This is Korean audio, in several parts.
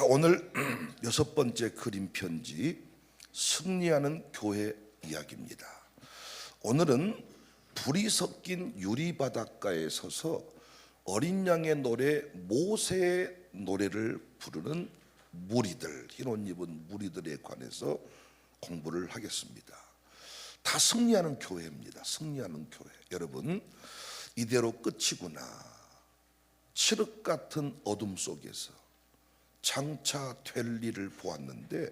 오늘 여섯 번째 그림 편지 승리하는 교회 이야기입니다. 오늘은 불이 섞인 유리 바닷가에 서서 어린 양의 노래 모세의 노래를 부르는 무리들, 흰 옷 입은 무리들에 관해서 공부를 하겠습니다. 다 승리하는 교회입니다. 승리하는 교회. 여러분, 이대로 끝이구나. 칠흑 같은 어둠 속에서 장차 될 일을 보았는데,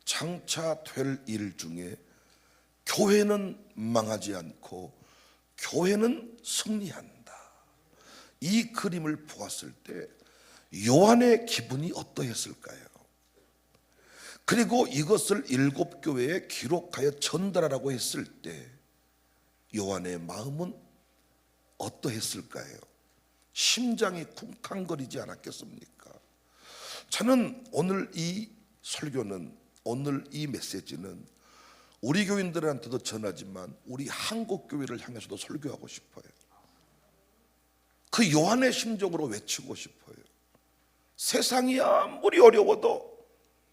장차 될 일 중에 교회는 망하지 않고 교회는 승리한다. 이 그림을 보았을 때 요한의 기분이 어떠했을까요? 그리고 이것을 일곱 교회에 기록하여 전달하라고 했을 때 요한의 마음은 어떠했을까요? 심장이 쿵쾅거리지 않았겠습니까? 저는 오늘 이 설교는, 오늘 이 메시지는 우리 교인들한테도 전하지만 우리 한국 교회를 향해서도 설교하고 싶어요. 그 요한의 심정으로 외치고 싶어요. 세상이 아무리 어려워도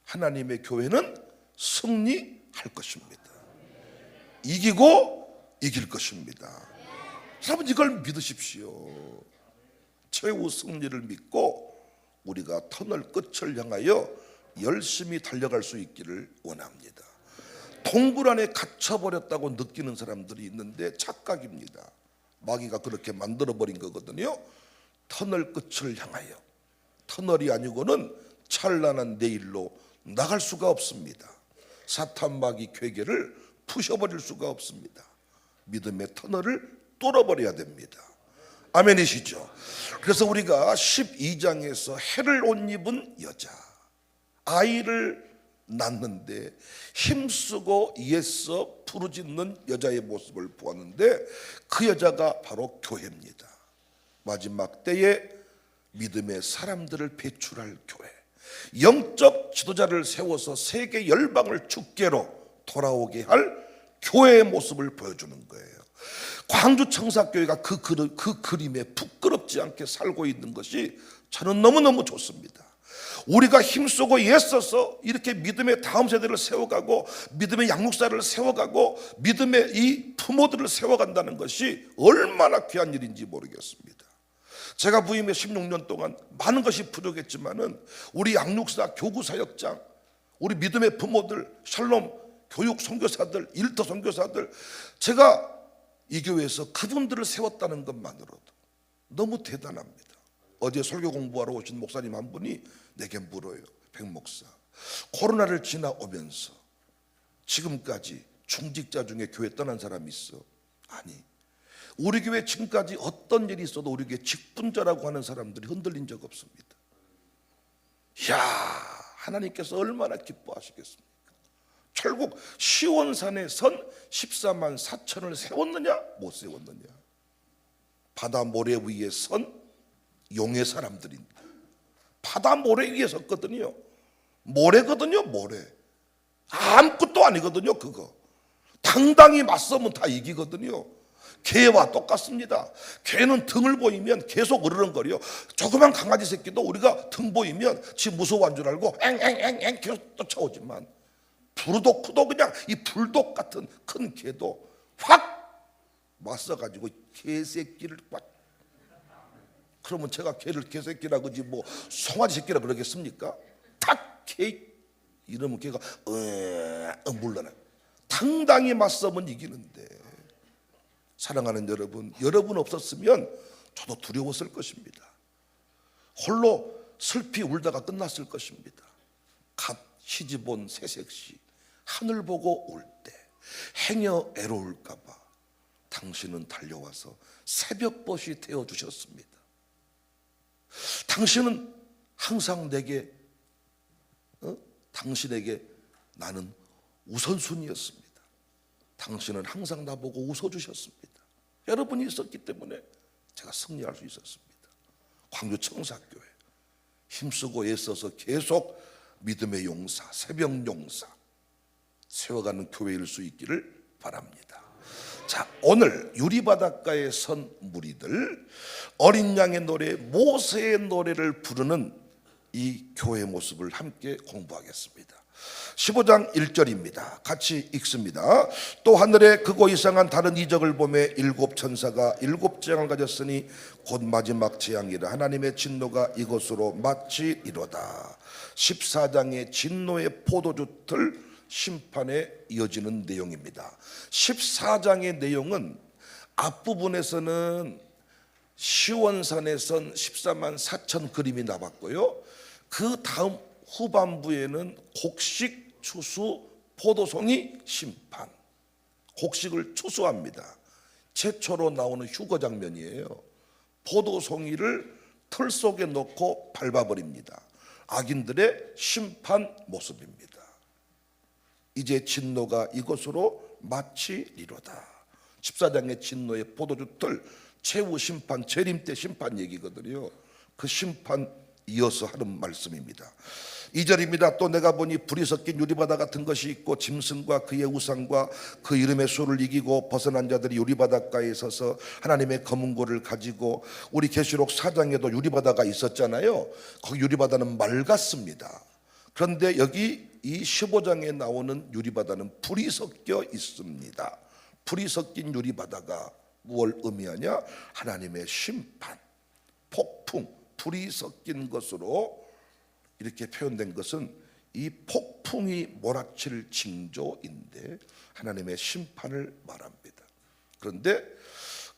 하나님의 교회는 승리할 것입니다. 이기고 이길 것입니다. 여러분, 이걸 믿으십시오. 최후 승리를 믿고 우리가 터널 끝을 향하여 열심히 달려갈 수 있기를 원합니다. 동굴 안에 갇혀버렸다고 느끼는 사람들이 있는데 착각입니다. 마귀가 그렇게 만들어버린 거거든요. 터널 끝을 향하여, 터널이 아니고는 찬란한 내일로 나갈 수가 없습니다. 사탄 마귀 괴계를 부셔버릴 수가 없습니다. 믿음의 터널을 뚫어버려야 됩니다. 아멘이시죠? 그래서 우리가 12장에서 해를 옷 입은 여자, 아이를 낳는데 힘쓰고 애써 부르짖는 여자의 모습을 보았는데, 그 여자가 바로 교회입니다. 마지막 때에 믿음의 사람들을 배출할 교회, 영적 지도자를 세워서 세계 열방을 주께로 돌아오게 할 교회의 모습을 보여주는 거예요. 광주 청사교회가 그 그림에 부끄럽지 않게 살고 있는 것이 저는 너무너무 좋습니다. 우리가 힘쓰고 애써서 이렇게 믿음의 다음 세대를 세워가고 믿음의 양육사를 세워가고 믿음의 이 부모들을 세워간다는 것이 얼마나 귀한 일인지 모르겠습니다. 제가 부임해 16년 동안 많은 것이 부족했지만은 우리 양육사, 교구사역장, 우리 믿음의 부모들, 샬롬 교육 선교사들, 일터 선교사들, 제가 이 교회에서 그분들을 세웠다는 것만으로도 너무 대단합니다. 어제 설교 공부하러 오신 목사님 한 분이 내게 물어요. 백 목사, 코로나를 지나오면서 지금까지 중직자 중에 교회 떠난 사람이 있어? 아니, 우리 교회 지금까지 어떤 일이 있어도 우리 교회 직분자라고 하는 사람들이 흔들린 적 없습니다. 이야, 하나님께서 얼마나 기뻐하시겠습니까? 결국 시온산에 선 14만 4천을 세웠느냐 못 세웠느냐? 바다 모래 위에 선 용의 사람들입니다. 바다 모래 위에 섰거든요. 모래거든요. 모래, 아무것도 아니거든요. 그거 당당히 맞서면 다 이기거든요. 개와 똑같습니다. 개는 등을 보이면 계속 으르렁거려. 조그만 강아지 새끼도 우리가 등 보이면 지 무서워한 줄 알고 앵앵앵앵 계속 쫓아오지만, 부르독크도 그냥 이 불독 같은 큰 개도 확 맞서가지고 개새끼를 꽉, 그러면 제가 개를 개새끼라 그러지 뭐 송아지 새끼라 그러겠습니까? 탁 개 이러면 개가 물러나. 당당히 맞서면 이기는데, 사랑하는 여러분, 여러분 없었으면 저도 두려웠을 것입니다. 홀로 슬피 울다가 끝났을 것입니다. 갓 시집온 새색시 하늘 보고 울 때 행여 애로울까 봐 당신은 달려와서 새벽벗이 되어주셨습니다. 당신은 항상 내게, 당신에게 나는 우선순위였습니다. 당신은 항상 나보고 웃어주셨습니다. 여러분이 있었기 때문에 제가 승리할 수 있었습니다. 광주 청사교회 힘쓰고 애써서 계속 믿음의 용사, 새벽 용사 세워가는 교회일 수 있기를 바랍니다. 자, 오늘 유리바닷가에 선 무리들, 어린 양의 노래, 모세의 노래를 부르는 이 교회의 모습을 함께 공부하겠습니다. 15장 1절입니다. 같이 읽습니다. 또 하늘에 크고 이상한 다른 이적을 보매 일곱 천사가 일곱 재앙을 가졌으니 곧 마지막 재앙이라 하나님의 진노가 이것으로 마치리로다. 14장의 진노의 포도주틀 심판에 이어지는 내용입니다. 14장의 내용은 앞부분에서는 시원산에선 14만 4천 그림이 나왔고요. 그 다음 후반부에는 곡식 추수 포도송이 심판, 곡식을 추수합니다. 최초로 나오는 휴거 장면이에요. 포도송이를 틀 속에 넣고 밟아버립니다. 악인들의 심판 모습입니다. 이제 진노가 이것으로 마치리로다. 14장의 진노의 포도주틀 최후 심판, 재림 때 심판 얘기거든요. 그 심판 이어서 하는 말씀입니다. 2절입니다. 또 내가 보니 불이 섞인 유리바다 같은 것이 있고 짐승과 그의 우상과 그 이름의 수를 이기고 벗어난 자들이 유리바닷가에 서서 하나님의 검은 고를 가지고, 우리 계시록 4장에도 유리바다가 있었잖아요. 거기 유리바다는 맑았습니다. 그런데 여기 이 15장에 나오는 유리바다는 불이 섞여 있습니다. 불이 섞인 유리바다가 무엇을 의미하냐? 하나님의 심판, 폭풍, 불이 섞인 것으로 이렇게 표현된 것은 이 폭풍이 몰아칠 징조인데 하나님의 심판을 말합니다. 그런데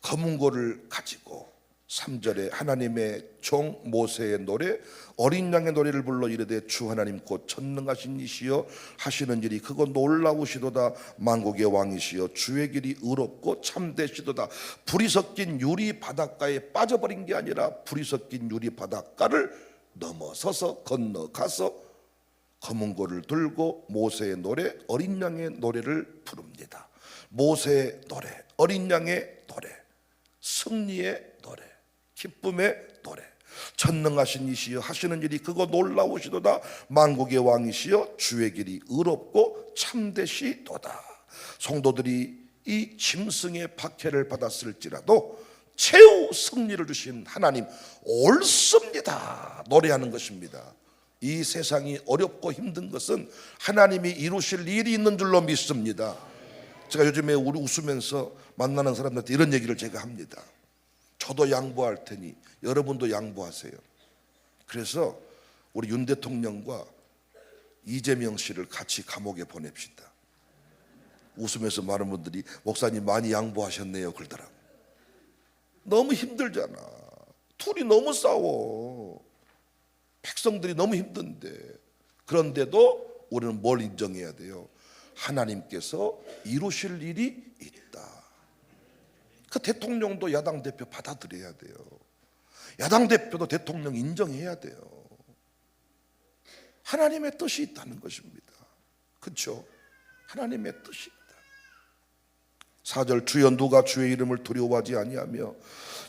검은 고를 가지고 3절에 하나님의 종 모세의 노래, 어린 양의 노래를 불러 이르되 주 하나님 곧 전능하신 이시여 하시는 일이 크고 놀라우시도다. 만국의 왕이시여 주의 길이 의롭고 참되시도다. 불이 섞인 유리 바닷가에 빠져버린 게 아니라 불이 섞인 유리 바닷가를 넘어서서 건너가서 검은 고를 들고 모세의 노래, 어린 양의 노래를 부릅니다. 모세의 노래, 어린 양의 노래, 승리의 노래, 기쁨의 노래. 전능하신 이시여 하시는 일이 크고 놀라우시도다. 만국의 왕이시여 주의 길이 의롭고 참되시도다. 성도들이 이 짐승의 박해를 받았을지라도 최후 승리를 주신 하나님 옳습니다 노래하는 것입니다. 이 세상이 어렵고 힘든 것은 하나님이 이루실 일이 있는 줄로 믿습니다. 제가 요즘에 우리 웃으면서 만나는 사람들한테 이런 얘기를 제가 합니다. 저도 양보할 테니 여러분도 양보하세요. 그래서 우리 윤 대통령과 이재명 씨를 같이 감옥에 보냅시다. 웃으면서 많은 분들이 목사님 많이 양보하셨네요 그러더라고요. 너무 힘들잖아. 둘이 너무 싸워. 백성들이 너무 힘든데. 그런데도 우리는 뭘 인정해야 돼요? 하나님께서 이루실 일이 있다. 그 대통령도 야당 대표 받아들여야 돼요. 야당 대표도 대통령 인정해야 돼요. 하나님의 뜻이 있다는 것입니다. 그렇죠? 하나님의 뜻입니다. 4절 주여 누가 주의 이름을 두려워하지 아니하며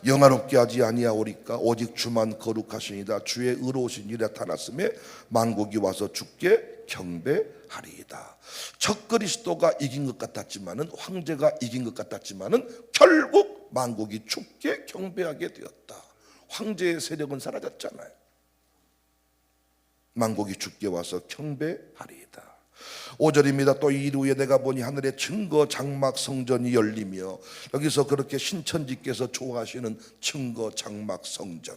영화롭게 하지 아니하오리까? 오직 주만 거룩하시니이다. 주의 의로우신 일이 나타났음에 만국이 와서 주께 경배하리이다. 적 그리스도가 이긴 것 같았지만은, 황제가 이긴 것 같았지만은 결국 만국이 주께 경배하게 되었다. 황제의 세력은 사라졌잖아요. 만국이 주께 와서 경배하리이다. 5절입니다. 또 이후에 내가 보니 하늘의 증거 장막 성전이 열리며, 여기서 그렇게 신천지께서 좋아하시는 증거 장막 성전,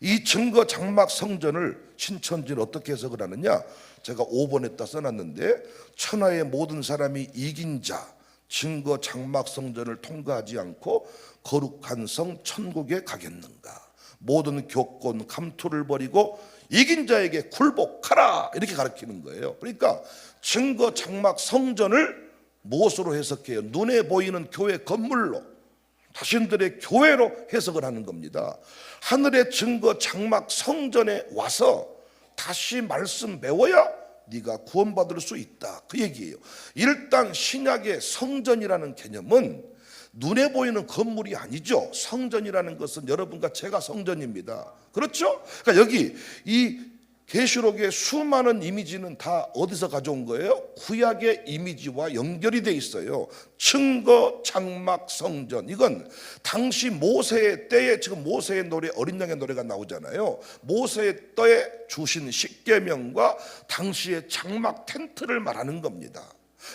이 증거 장막 성전을 신천지는 어떻게 해석을 하느냐? 제가 5번에다 써놨는데, 천하의 모든 사람이 이긴 자 증거 장막 성전을 통과하지 않고 거룩한 성 천국에 가겠는가? 모든 교권 감투를 버리고 이긴 자에게 굴복하라, 이렇게 가르치는 거예요. 그러니까 증거 장막 성전을 무엇으로 해석해요? 눈에 보이는 교회 건물로, 자신들의 교회로 해석을 하는 겁니다. 하늘의 증거 장막 성전에 와서 다시 말씀 배워야 네가 구원받을 수 있다, 그 얘기예요. 일단 신약의 성전이라는 개념은 눈에 보이는 건물이 아니죠. 성전이라는 것은 여러분과 제가 성전입니다. 그렇죠? 그러니까 여기 이 계시록의 수많은 이미지는 다 어디서 가져온 거예요? 구약의 이미지와 연결이 돼 있어요. 증거, 장막, 성전. 이건 당시 모세의 때에, 지금 모세의 노래, 어린 양의 노래가 나오잖아요. 모세의 때에 주신 십계명과 당시의 장막 텐트를 말하는 겁니다.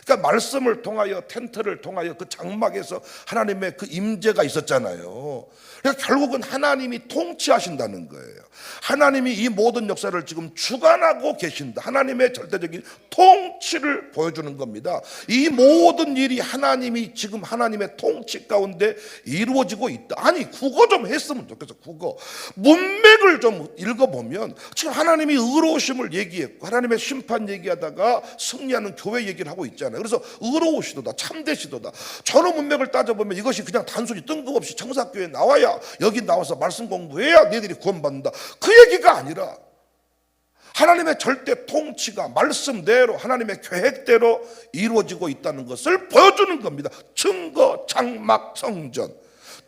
그러니까 말씀을 통하여, 텐트를 통하여 그 장막에서 하나님의 그 임재가 있었잖아요. 그러니까 결국은 하나님이 통치하신다는 거예요. 하나님이 이 모든 역사를 지금 주관하고 계신다. 하나님의 절대적인 통치를 보여주는 겁니다. 이 모든 일이 하나님이 지금 하나님의 통치 가운데 이루어지고 있다. 아니, 국어 좀 했으면 좋겠어. 국어 문맥을 좀 읽어보면 지금 하나님이 의로우심을 얘기했고 하나님의 심판 얘기하다가 승리하는 교회 얘기를 하고 있잖아요. 그래서 의로우시도다, 참되시도다. 전후 문맥을 따져보면 이것이 그냥 단순히 뜬금없이 청사교회에 나와야, 여기 나와서 말씀 공부해야 너희들이 구원받는다, 그 얘기가 아니라 하나님의 절대 통치가 말씀대로 하나님의 계획대로 이루어지고 있다는 것을 보여주는 겁니다. 증거, 장막, 성전.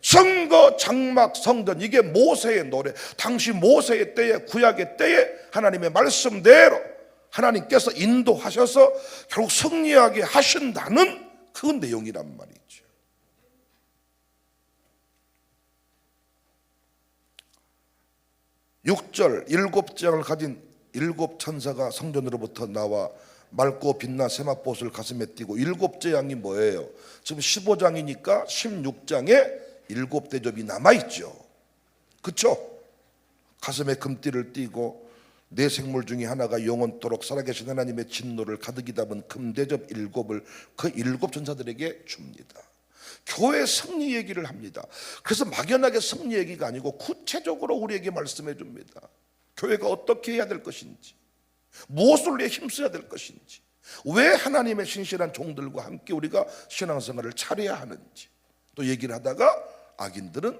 증거, 장막, 성전. 이게 모세의 노래. 당시 모세의 때에, 구약의 때에 하나님의 말씀대로 하나님께서 인도하셔서 결국 승리하게 하신다는 그 내용이란 말이죠. 6절, 7장을 가진 7천사가 성전으로부터 나와 맑고 빛나 세마포옷을 가슴에 띠고, 7째 양이 뭐예요? 지금 15장이니까 16장에 7대접이 남아있죠. 그렇죠? 가슴에 금띠를 띠고 네 생물 중에 하나가 영원토록 살아계신 하나님의 진노를 가득히 담은 금대접 7을 그 7천사들에게 줍니다. 교회 승리 얘기를 합니다. 그래서 막연하게 승리 얘기가 아니고 구체적으로 우리에게 말씀해 줍니다. 교회가 어떻게 해야 될 것인지, 무엇을 위해 힘써야 될 것인지, 왜 하나님의 신실한 종들과 함께 우리가 신앙생활을 차려야 하는지 또 얘기를 하다가 악인들은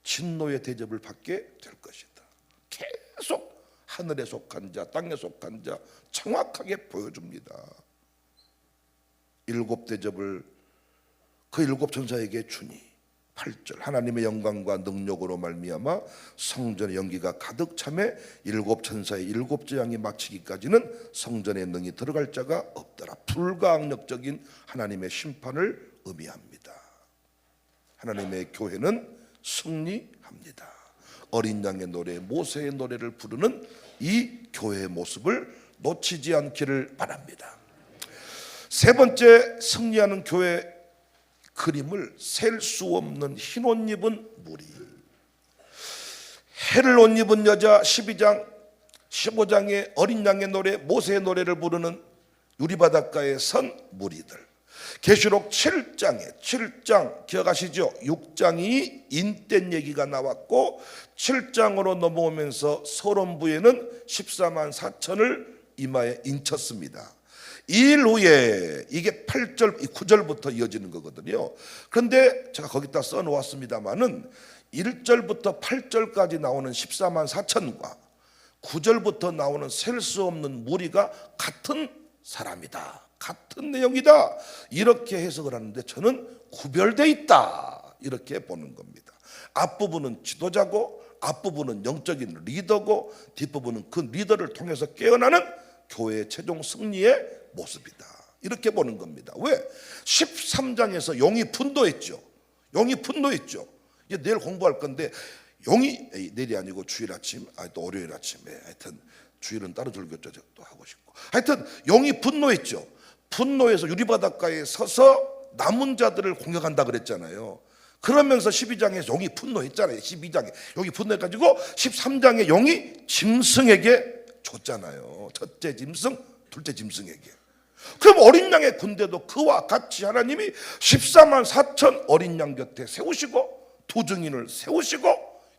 진노의 대접을 받게 될 것이다. 계속 하늘에 속한 자, 땅에 속한 자 정확하게 보여줍니다. 7대접을 그 7천사에게 주니 8절, 하나님의 영광과 능력으로 말미암아 성전의 연기가 가득 차매 7천사의 7째 양이 마치기까지는 성전에 능히 들어갈 자가 없더라. 불가항력적인 하나님의 심판을 의미합니다. 하나님의 교회는 승리합니다. 어린 양의 노래, 모세의 노래를 부르는 이 교회의 모습을 놓치지 않기를 바랍니다. 세 번째, 승리하는 교회 그림을 셀 수 없는 흰 옷 입은 무리. 해를 옷 입은 여자 12장, 15장의 어린 양의 노래, 모세의 노래를 부르는 유리바닷가에 선 무리들. 계시록 7장 기억하시죠? 6장이 인된 얘기가 나왔고 7장으로 넘어오면서 서론부에는 14만 4천을 이마에 인쳤습니다. 이 일 후에 이게 8절, 9절부터 이어지는 거거든요. 그런데 제가 거기다 써놓았습니다마는 1절부터 8절까지 나오는 14만 4천과 9절부터 나오는 셀 수 없는 무리가 같은 사람이다, 같은 내용이다, 이렇게 해석을 하는데 저는 구별되어 있다 이렇게 보는 겁니다. 앞부분은 지도자고 앞부분은 영적인 리더고 뒷부분은 그 리더를 통해서 깨어나는 교회의 최종 승리의 모습이다, 이렇게 보는 겁니다. 왜? 13장에서 용이 분노했죠. 용이 분노했죠. 이제 내일 공부할 건데 용이, 내일이 아니고 주일 아침, 또 월요일 아침에, 하여튼 주일은 따로 절교도 하고 싶고, 하여튼 용이 분노했죠. 분노해서 유리바닷가에 서서 남은 자들을 공격한다 그랬잖아요. 그러면서 12장에 용이 분노했잖아요. 12장에 용이 분노해가지고 13장에 용이 짐승에게 줬잖아요. 첫째 짐승, 둘째 짐승에게. 그럼 어린 양의 군대도 그와 같이 하나님이 14만 4천 어린 양 곁에 세우시고 두 증인을 세우시고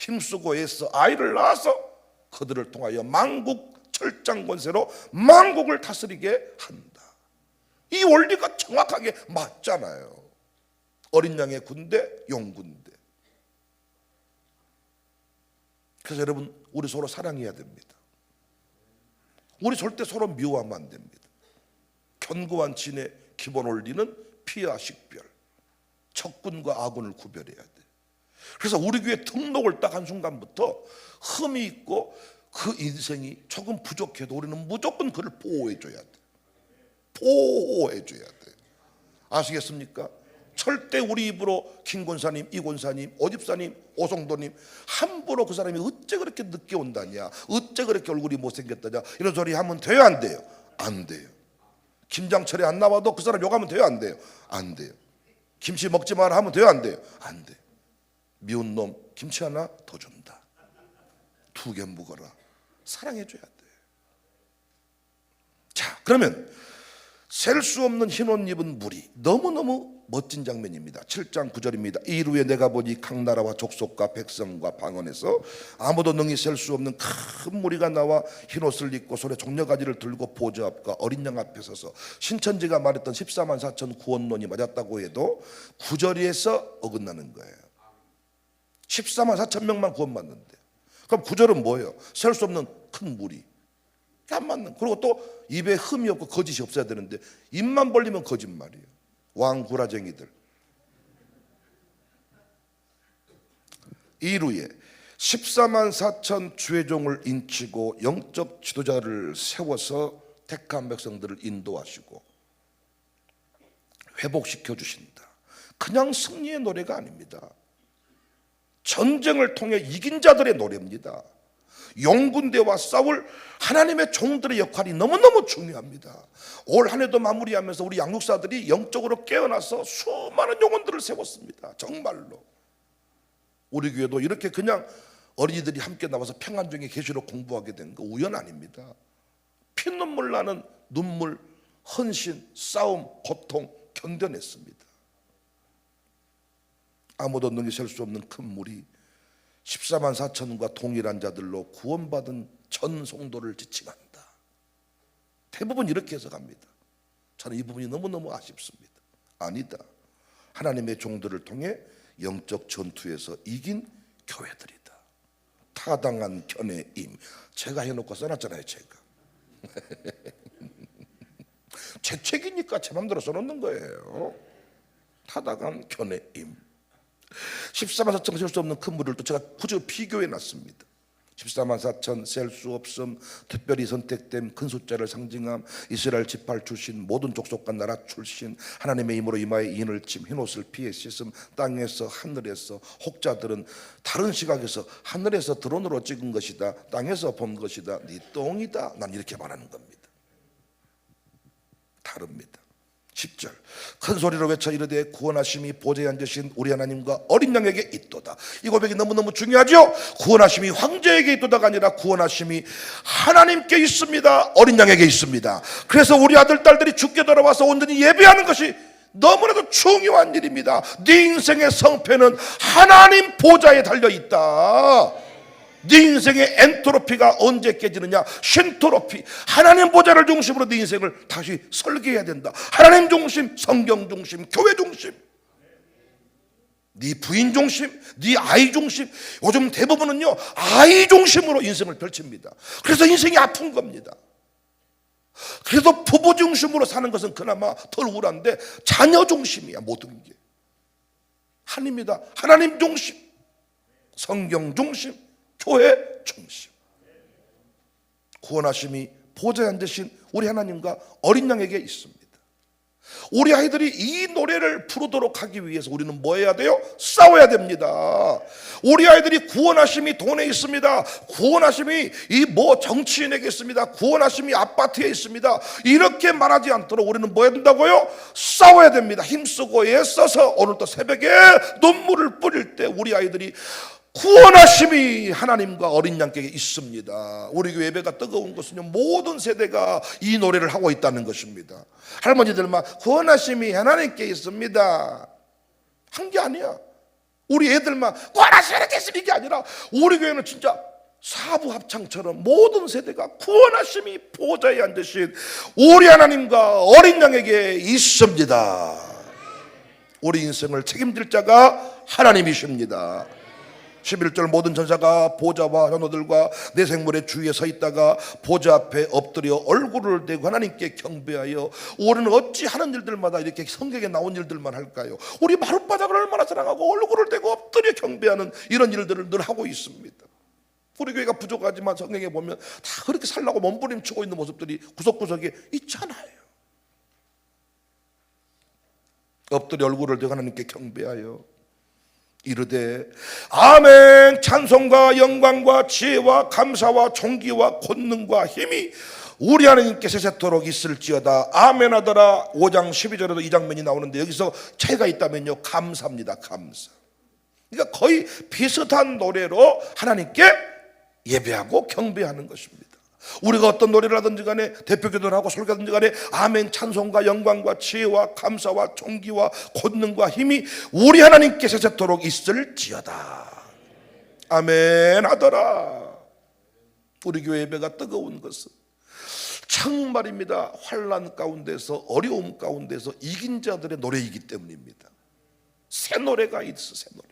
힘쓰고 애써 아이를 낳아서 그들을 통하여 만국 철장 권세로 만국을 다스리게 한다. 이 원리가 정확하게 맞잖아요. 어린 양의 군대, 용군대. 그래서 여러분, 우리 서로 사랑해야 됩니다. 우리 절대 서로 미워하면 안 됩니다. 견고한 진의 기본 원리는 피와 식별, 적군과 아군을 구별해야 돼. 그래서 우리 교회 등록을 딱 한 순간부터 흠이 있고 그 인생이 조금 부족해도 우리는 무조건 그를 보호해줘야 돼. 보호해줘야 돼. 아시겠습니까? 절대 우리 입으로 김 권사님, 이 권사님, 오 집사님, 오성도님 함부로 그 사람이 어째 그렇게 늦게 온다냐, 어째 그렇게 얼굴이 못생겼다냐 이런 소리 하면 돼요, 안 돼요? 안 돼요. 김장철에 안 나와도 그 사람 욕하면 돼요, 안 돼요? 안 돼요. 김치 먹지 마라 하면 돼요, 안 돼요? 안 돼요. 미운 놈 김치 하나 더 준다. 2개 먹어라. 사랑해줘야 돼. 자, 그러면 셀 수 없는 흰 옷 입은 무리, 너무너무 멋진 장면입니다. 7장 9절입니다. 이후에 내가 보니 각 나라와 족속과 백성과 방언에서 아무도 능히 셀 수 없는 큰 무리가 나와 흰 옷을 입고 손에 종려가지를 들고 보좌 앞과 어린 양 앞에 서서 신천지가 말했던 14만 4천 구원론이 맞았다고 해도 9절에서 어긋나는 거예요. 14만 4천 명만 구원받는데, 그럼 9절은 뭐예요? 셀 수 없는 큰 무리, 안 맞는. 그리고 또 입에 흠이 없고 거짓이 없어야 되는데 입만 벌리면 거짓말이에요. 왕구라쟁이들. 이루에 14만 4천 주의종을 인치고 영적 지도자를 세워서 택한 백성들을 인도하시고 회복시켜 주신다. 그냥 승리의 노래가 아닙니다. 전쟁을 통해 이긴 자들의 노래입니다. 용군대와 싸울 하나님의 종들의 역할이 너무너무 중요합니다. 올 한 해도 마무리하면서 우리 양육사들이 영적으로 깨어나서 수많은 영혼들을 세웠습니다. 정말로 우리 교회도 이렇게 그냥 어린이들이 함께 나와서 평안중에 계시록 공부하게 된 거 우연 아닙니다. 피눈물 나는 눈물, 헌신, 싸움, 고통 견뎌냈습니다. 아무도 능히 셀 수 없는 큰 무리 14만 4천과 동일한 자들로 구원받은 전 성도를 지칭한다. 대부분 이렇게 해석합니다. 저는 이 부분이 너무너무 아쉽습니다. 아니다. 하나님의 종들을 통해 영적 전투에서 이긴 교회들이다. 타당한 견해임. 제가 해놓고 써놨잖아요. 제가 제 책이니까 제 맘대로 써놓는 거예요. 타당한 견해임. 14만 4천 셀 수 없는 큰 무리를 또 제가 굳이 비교해 놨습니다. 14만 4천 셀 수 없음, 특별히 선택된 큰 숫자를 상징함, 이스라엘 지파 출신, 모든 족속과 나라 출신, 하나님의 힘으로 이마에 인을 침, 흰옷을 피해 씻음, 땅에서 하늘에서. 혹자들은 다른 시각에서 하늘에서 드론으로 찍은 것이다, 땅에서 본 것이다, 네 똥이다, 난 이렇게 말하는 겁니다. 다릅니다. 10절 큰 소리로 외쳐 이르되 구원하심이 보좌에 앉으신 우리 하나님과 어린 양에게 있도다. 이 고백이 너무너무 중요하죠. 구원하심이 황제에게 있도다가 아니라 구원하심이 하나님께 있습니다. 어린 양에게 있습니다. 그래서 우리 아들 딸들이 죽게 돌아와서 온전히 예배하는 것이 너무나도 중요한 일입니다. 네 인생의 성패는 하나님 보좌에 달려있다. 네 인생의 엔트로피가 언제 깨지느냐? 신트로피. 하나님 보좌를 중심으로 네 인생을 다시 설계해야 된다. 하나님 중심, 성경 중심, 교회 중심, 네 부인 중심, 네 아이 중심. 요즘 대부분은요 아이 중심으로 인생을 펼칩니다. 그래서 인생이 아픈 겁니다. 그래도 부부 중심으로 사는 것은 그나마 덜 우울한데 자녀 중심이야. 모든 게 하나님이다. 하나님 중심, 성경 중심, 교회 중심. 구원하심이 보좌에 앉으신 우리 하나님과 어린 양에게 있습니다. 우리 아이들이 이 노래를 부르도록 하기 위해서 우리는 뭐 해야 돼요? 싸워야 됩니다. 우리 아이들이 구원하심이 돈에 있습니다. 구원하심이 이 정치인에게 있습니다. 구원하심이 아파트에 있습니다. 이렇게 말하지 않도록 우리는 뭐 해야 된다고요? 싸워야 됩니다. 힘쓰고 애써서 오늘도 새벽에 눈물을 뿌릴 때 우리 아이들이 구원하심이 하나님과 어린 양께 있습니다. 우리 교회 예배가 뜨거운 것은요 모든 세대가 이 노래를 하고 있다는 것입니다. 할머니들만 구원하심이 하나님께 있습니다 한 게 아니야. 우리 애들만 구원하심이 하나님께 있습니다 이게 아니라 우리 교회는 진짜 사부 합창처럼 모든 세대가 구원하심이 보좌에 앉으신 우리 하나님과 어린 양에게 있습니다. 우리 인생을 책임질 자가 하나님이십니다. 11절 모든 전사가 보좌와 현호들과 내 생물의 주위에 서 있다가 보좌 앞에 엎드려 얼굴을 대고 하나님께 경배하여. 우리는 어찌 하는 일들마다 이렇게 성경에 나온 일들만 할까요? 우리 마룻바닥을 얼마나 사랑하고 얼굴을 대고 엎드려 경배하는 이런 일들을 늘 하고 있습니다. 우리 교회가 부족하지만 성경에 보면 다 그렇게 살라고 몸부림치고 있는 모습들이 구석구석에 있잖아요. 엎드려 얼굴을 들어 하나님께 경배하여 이르되 아멘. 찬송과 영광과 지혜와 감사와 존귀와 권능과 힘이 우리 하나님께 세세토록 있을지어다. 아멘 하더라. 5장 12절에도 이 장면이 나오는데 여기서 차이가 있다면요, 감사입니다. 감사. 그러니까 거의 비슷한 노래로 하나님께 예배하고 경배하는 것입니다. 우리가 어떤 노래를 하든지 간에, 대표기도를 하고 설교하든지 간에 아멘, 찬송과 영광과 지혜와 감사와 존귀와 권능과 힘이 우리 하나님께 세세토록 있을지어다. 아멘 하더라. 우리 교회 예배가 뜨거운 것은 정말입니다, 환난 가운데서, 어려움 가운데서 이긴 자들의 노래이기 때문입니다. 새 노래가 있어, 새 노래.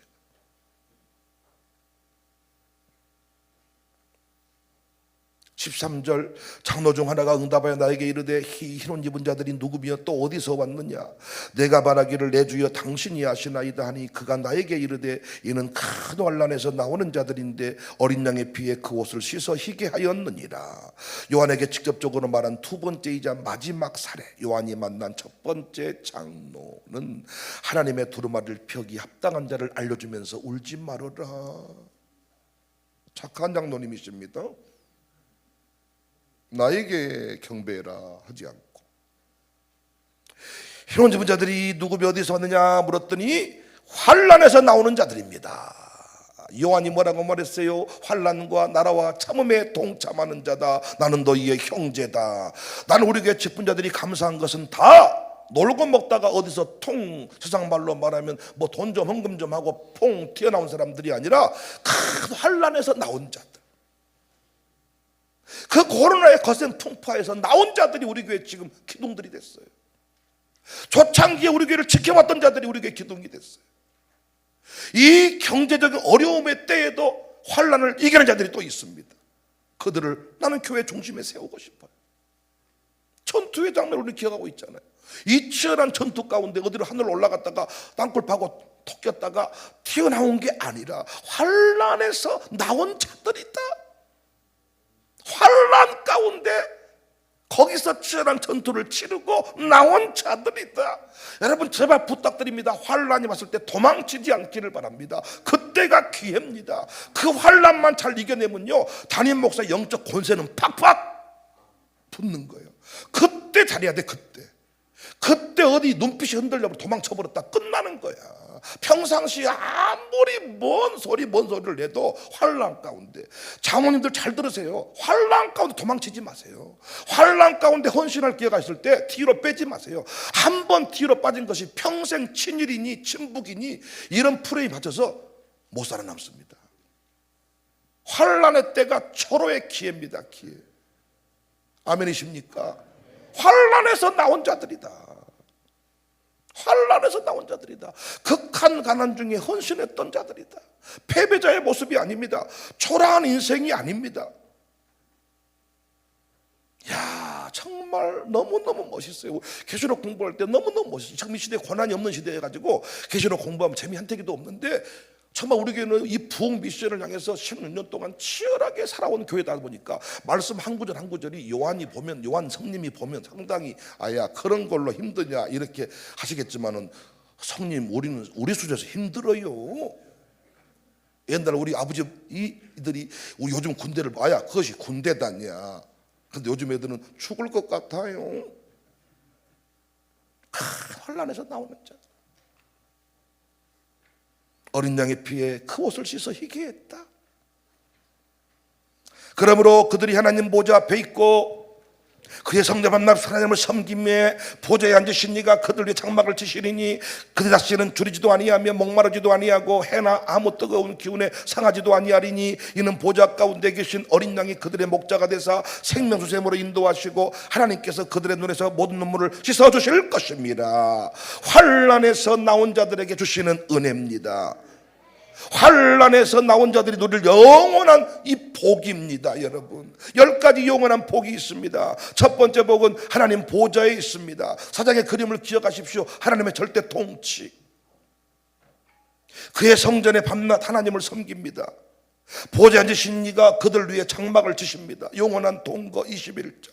13절 장로 중 하나가 응답하여 나에게 이르되 흰옷 입은 자들이 누구며 또 어디서 왔느냐. 내가 말하기를 내 주여 당신이 아시나이다 하니 그가 나에게 이르되 이는 큰 환난에서 나오는 자들인데 어린 양의 피에 그 옷을 씻어 희게 하였느니라. 요한에게 직접적으로 말한 두 번째이자 마지막 사례, 요한이 만난 첫 번째 장로는 하나님의 두루마리를 펴기 합당한 자를 알려주면서 울지 말아라. 착한 장로님이십니다. 나에게 경배해라 하지 않고, 흰옷 입은 자들이 누구며 어디서 왔느냐 물었더니 환난에서 나오는 자들입니다. 요한이 뭐라고 말했어요? 환난과 나라와 참음에 동참하는 자다. 나는 너희의 형제다. 나는 우리 교회 직분 자들이 감사한 것은 다 놀고 먹다가 어디서 세상 말로 말하면 뭐 돈 좀 헌금 좀 하고 퐁 튀어나온 사람들이 아니라 큰 환난에서 나온 자들, 그 코로나의 거센 풍파에서 나온 자들이 우리 교회 지금 기둥들이 됐어요. 초창기에 우리 교회를 지켜봤던 자들이 우리 교회 기둥이 됐어요. 이 경제적인 어려움의 때에도 환난을 이기는 자들이 또 있습니다. 그들을 나는 교회 중심에 세우고 싶어요. 전투의 장면을 우리 기억하고 있잖아요. 이 치열한 전투 가운데 어디로 하늘 올라갔다가 땅굴 파고 톡겼다가 튀어나온 게 아니라 환난에서 나온 자들이다. 환난 가운데 거기서 치열한 전투를 치르고 나온 자들이다. 여러분 제발 부탁드립니다. 환난이 왔을 때 도망치지 않기를 바랍니다. 그때가 기회입니다. 그 환난만 잘 이겨내면요, 담임 목사의 영적 권세는 팍팍 붙는 거예요. 그때 잘해야 돼. 그때 어디 눈빛이 흔들려고 도망쳐버렸다 끝나는 거야. 평상시에 아무리 뭔 소리를 내도 환난 가운데, 장모님들 잘 들으세요. 환난 가운데 도망치지 마세요. 환난 가운데 헌신할 기회가 있을 때 뒤로 빼지 마세요. 한 번 뒤로 빠진 것이 평생 친일이니 친북이니 이런 프레임 받쳐서 못 살아남습니다. 환난의 때가 초로의 기회입니다. 기회. 아멘이십니까? 환난에서 나온 자들이다. 환난에서 나온 자들이다. 극한 가난 중에 헌신했던 자들이다. 패배자의 모습이 아닙니다. 초라한 인생이 아닙니다. 야, 정말 너무너무 멋있어요. 계시록 공부할 때 너무너무 멋있어요. 지금 이 시대에 고난이 없는 시대에 가지고 계시록 공부하면 재미 한태기도 없는데, 정말 우리 교회는 이 부흥 미션을 향해서 16년 동안 치열하게 살아온 교회다 보니까 말씀 한 구절 한 구절이 요한 성님이 보면 상당히 아야 그런 걸로 힘드냐 이렇게 하시겠지만은, 성님 우리 수저에서 힘들어요. 옛날에 우리 아버지 이들이 요즘 군대를 아야 그것이 군대다냐. 근데 요즘 애들은 죽을 것 같아요. 환난에서 나오는 자, 어린 양의 피에 그 옷을 씻어 희게 했다. 그러므로 그들이 하나님 보좌 앞에 있고 그의 성대 만납 하나님을 섬김에 보좌에 앉으신 이가 그들 위해 장막을 치시리니 그들 다시는 줄이지도 아니하며 목마르지도 아니하고 해나 아무 뜨거운 기운에 상하지도 아니하리니 이는 보좌 가운데 계신 어린 양이 그들의 목자가 되사 생명수샘으로 인도하시고 하나님께서 그들의 눈에서 모든 눈물을 씻어주실 것입니다. 환난에서 나온 자들에게 주시는 은혜입니다. 환난에서 나온 자들이 누릴 영원한 이 복입니다. 여러분 10가지 영원한 복이 있습니다. 첫 번째 복은 하나님 보좌에 있습니다. 사장의 그림을 기억하십시오. 하나님의 절대 통치, 그의 성전에 밤낮 하나님을 섬깁니다. 보좌에 앉으신 이가 그들 위에 장막을 치십니다. 영원한 동거 21장.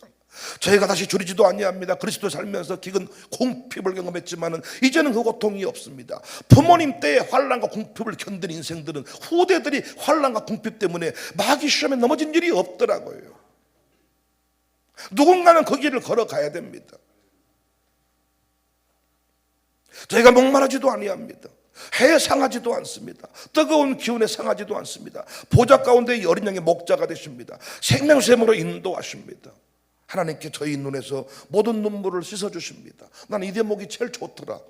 저희가 다시 줄이지도 아니합니다. 그리스도 살면서 기근 궁핍을 경험했지만은 이제는 그 고통이 없습니다. 부모님 때의 환난과 궁핍을 견딘 인생들은 후대들이 환난과 궁핍 때문에 마귀 시험에 넘어진 일이 없더라고요. 누군가는 그 길을 걸어가야 됩니다. 저희가 목마르지도 아니합니다. 해에 상하지도 않습니다. 뜨거운 기운에 상하지도 않습니다. 보좌 가운데 어린 양의 목자가 되십니다. 생명샘으로 인도하십니다. 하나님께 저희 눈에서 모든 눈물을 씻어주십니다. 나는 이 대목이 제일 좋더라.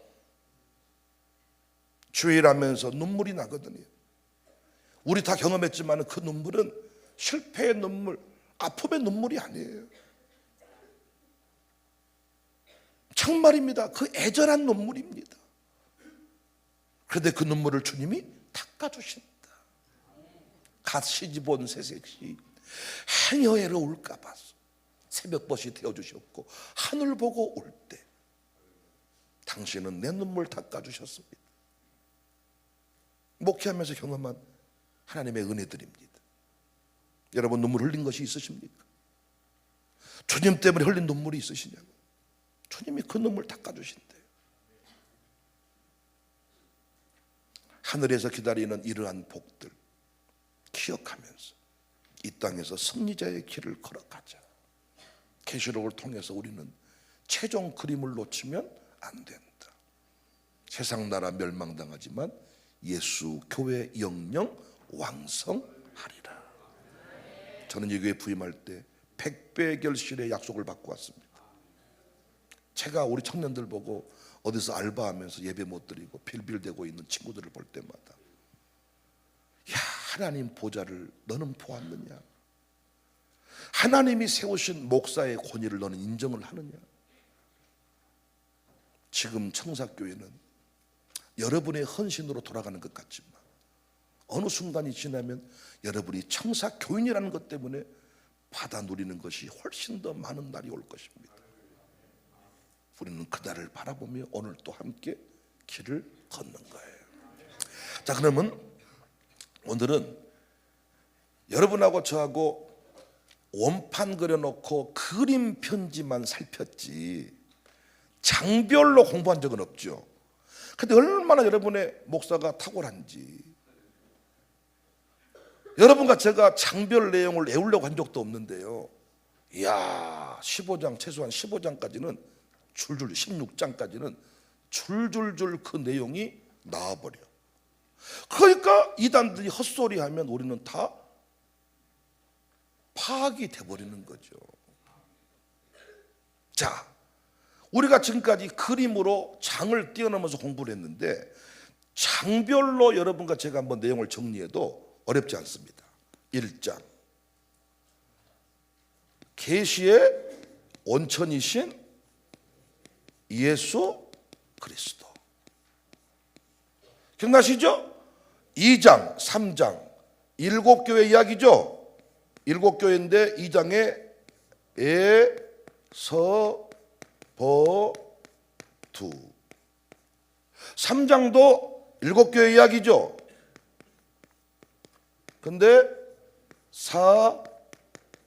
주일하면서 눈물이 나거든요. 우리 다 경험했지만 그 눈물은 실패의 눈물, 아픔의 눈물이 아니에요. 정말입니다. 그 애절한 눈물입니다. 그런데 그 눈물을 주님이 닦아주신다. 갓 시집온 새색시 행여애로 올까봐 새벽벗이 되어주셨고 하늘 보고 올 때 당신은 내 눈물 닦아주셨습니다. 목회하면서 경험한 하나님의 은혜들입니다. 여러분 눈물 흘린 것이 있으십니까? 주님 때문에 흘린 눈물이 있으시냐고. 주님이 그 눈물 닦아주신대요. 하늘에서 기다리는 이러한 복들 기억하면서 이 땅에서 승리자의 길을 걸어가자. 계시록을 통해서 우리는 최종 그림을 놓치면 안 된다. 세상 나라 멸망당하지만 예수 교회 영영 왕성하리라. 저는 이 교회 부임할 때 100배 결실의 약속을 받고 왔습니다. 제가 우리 청년들 보고 어디서 알바하면서 예배 못 드리고 빌빌대고 있는 친구들을 볼 때마다 야, 하나님 보좌를 너는 보았느냐? 하나님이 세우신 목사의 권위를 너는 인정을 하느냐? 지금 청사교회는 여러분의 헌신으로 돌아가는 것 같지만 어느 순간이 지나면 여러분이 청사교인이라는 것 때문에 받아 누리는 것이 훨씬 더 많은 날이 올 것입니다. 우리는 그날을 바라보며 오늘 또 함께 길을 걷는 거예요. 자, 그러면 오늘은 여러분하고 저하고 원판 그려놓고 그림 편지만 살폈지 장별로 공부한 적은 없죠. 근데 얼마나 여러분의 목사가 탁월한지. 여러분과 제가 장별 내용을 외우려고 한 적도 없는데요. 이야, 15장 최소한 15장까지는 줄줄 16장까지는 줄줄줄 그 내용이 나와버려. 그러니까 이단들이 헛소리하면 우리는 다 파악이 돼버리는 거죠. 자, 우리가 지금까지 그림으로 장을 띄어넣으면서 공부를 했는데 장별로 여러분과 제가 한번 내용을 정리해도 어렵지 않습니다. 1장 계시의 원천이신 예수 그리스도. 기억나시죠? 2장, 3장 7교회 이야기죠. 7교회인데 2장에 에, 서, 버, 두. 3장도 7교회 이야기죠. 근데 사,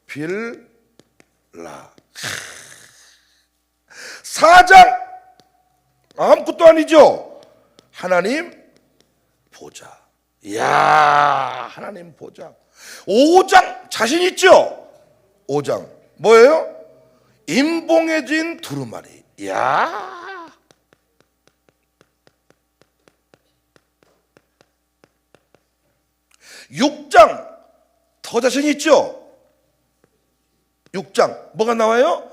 빌, 라. 4장 아무것도 아니죠. 하나님 보좌. 이야, 하나님 보좌. 5장 자신 있죠? 5장 뭐예요? 임봉해진 두루마리. 이야, 6장 더 자신 있죠? 6장 뭐가 나와요?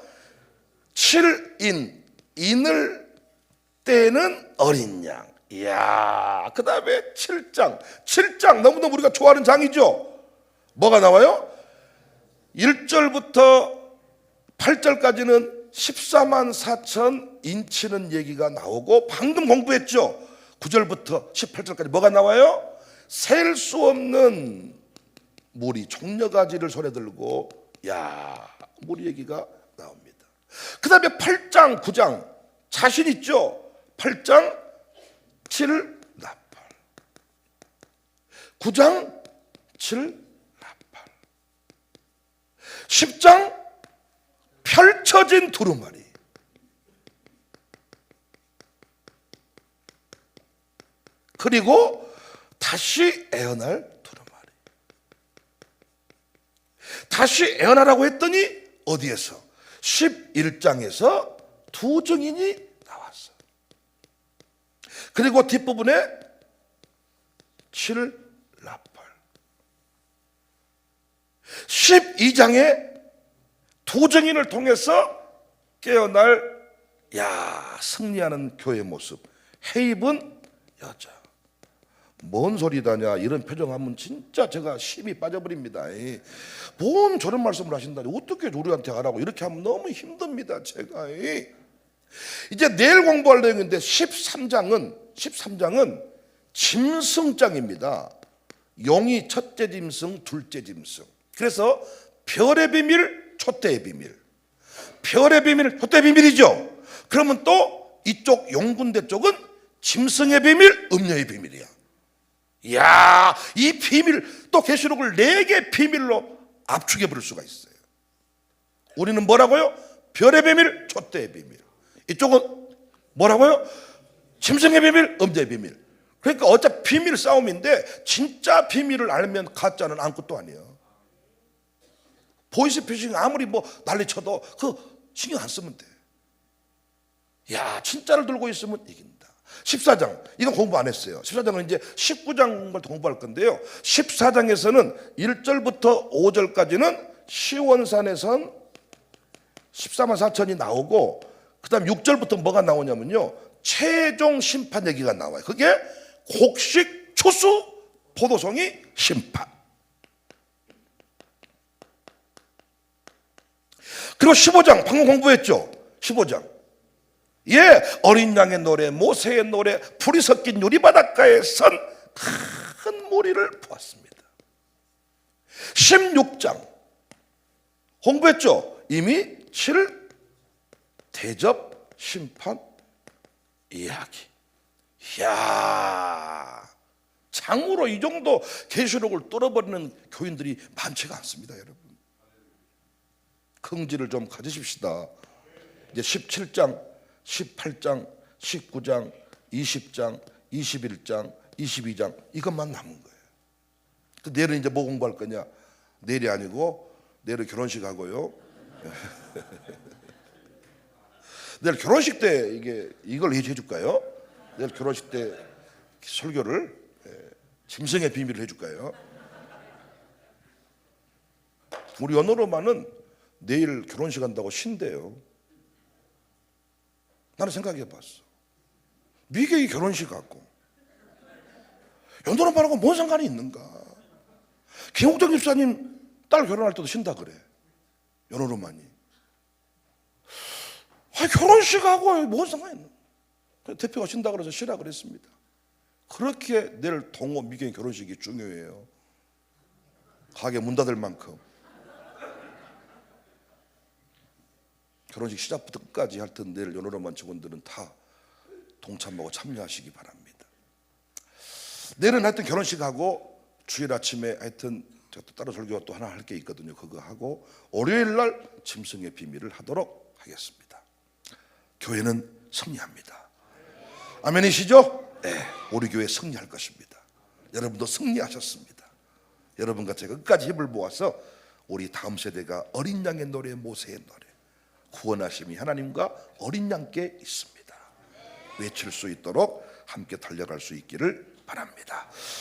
7인 인을 떼는 어린 양. 이야, 그 다음에 7장 너무너무 우리가 좋아하는 장이죠. 뭐가 나와요? 1절부터 8절까지는 14만 4천 인치는 얘기가 나오고 방금 공부했죠. 9절부터 18절까지 뭐가 나와요? 셀 수 없는 물이 종려가지를 손에 들고 야, 물 얘기가 나옵니다. 그 다음에 8장 9장 자신 있죠? 8장 7 나팔 9장 7 10장 펼쳐진 두루마리. 그리고 다시 애어날 두루마리. 다시 애어나라고 했더니 어디에서? 11장에서 두 증인이 나왔어. 그리고 뒷부분에 7 라펄. 12장에 두 증인을 통해서 깨어날 승리하는 교회의 모습. 해입은 여자. 뭔 소리다냐 이런 표정하면 진짜 제가 심히 빠져버립니다. 뭔 저런 말씀을 하신다니 어떻게 우리한테 하라고 이렇게 하면 너무 힘듭니다. 제가 이제 내일 공부할 내용인데 13장은 짐승장입니다. 용이 첫째 짐승, 둘째 짐승. 그래서 별의 비밀, 촛대의 비밀. 별의 비밀, 촛대의 비밀이죠. 그러면 또 이쪽 용군대 쪽은 짐승의 비밀, 음녀의 비밀이야. 이야, 이 비밀, 또 계시록을 4개 비밀로 압축해 부를 수가 있어요. 우리는 뭐라고요? 별의 비밀, 촛대의 비밀. 이쪽은 뭐라고요? 짐승의 비밀, 음녀의 비밀. 그러니까 어차피 비밀 싸움인데 진짜 비밀을 알면 가짜는 아무것도 아니에요. 보이스피싱 아무리 뭐 난리쳐도 그 신경 안 쓰면 돼. 야, 진짜를 들고 있으면 이긴다. 14장, 이건 공부 안 했어요. 14장은 이제 19장 걸 공부할 건데요. 14장에서는 1절부터 5절까지는 시원산에선 14만 4천이 나오고, 그 다음 6절부터 뭐가 나오냐면요, 최종 심판 얘기가 나와요. 그게 곡식 추수 포도송이 심판. 그리고 15장 방금 공부했죠. 15장 어린 양의 노래, 모세의 노래, 불이 섞인 유리바닷가에 선 큰 무리를 보았습니다. 16장 공부했죠. 이미 7 대접 심판 이야기. 이야, 장으로 이 정도 계시록을 뚫어버리는 교인들이 많지가 않습니다. 여러분, 긍지를 좀 가지십시다. 이제 17장, 18장, 19장, 20장, 21장, 22장 이것만 남은 거예요. 내일은 이제 뭐 공부할 거냐? 내일이 아니고 내일 결혼식 하고요. 내일 결혼식 때 이걸 해줄까요? 내일 결혼식 때 설교를 짐승의 비밀을 해줄까요? 우리 연호로만은 내일 결혼식 한다고 쉰대요. 나는 생각해 봤어. 미개이 결혼식 갖고 연도로만하고 뭔 상관이 있는가? 김옥정 집사님 딸 결혼할 때도 쉰다 그래. 연호로만이. 결혼식하고 뭔 상관이 있는가? 대표가 쉰다 그래서 쉬라 그랬습니다. 그렇게 내일 동호 미개이 결혼식이 중요해요. 가게 문 닫을 만큼. 결혼식 시작부터 끝까지 하여튼 내일 연호로만 직원들은 다 동참하고 참여하시기 바랍니다. 내일은 하여튼 결혼식하고 주일 아침에 하여튼 제가 또 따로 설교가 또 하나 할 게 있거든요. 그거 하고 월요일 날 짐승의 비밀을 하도록 하겠습니다. 교회는 승리합니다. 아멘이시죠? 네, 우리 교회 승리할 것입니다. 여러분도 승리하셨습니다. 여러분과 제가 끝까지 힘을 모아서 우리 다음 세대가 어린 양의 노래, 모세의 노래, 구원하심이 하나님과 어린 양께 있습니다. 외칠 수 있도록 함께 달려갈 수 있기를 바랍니다.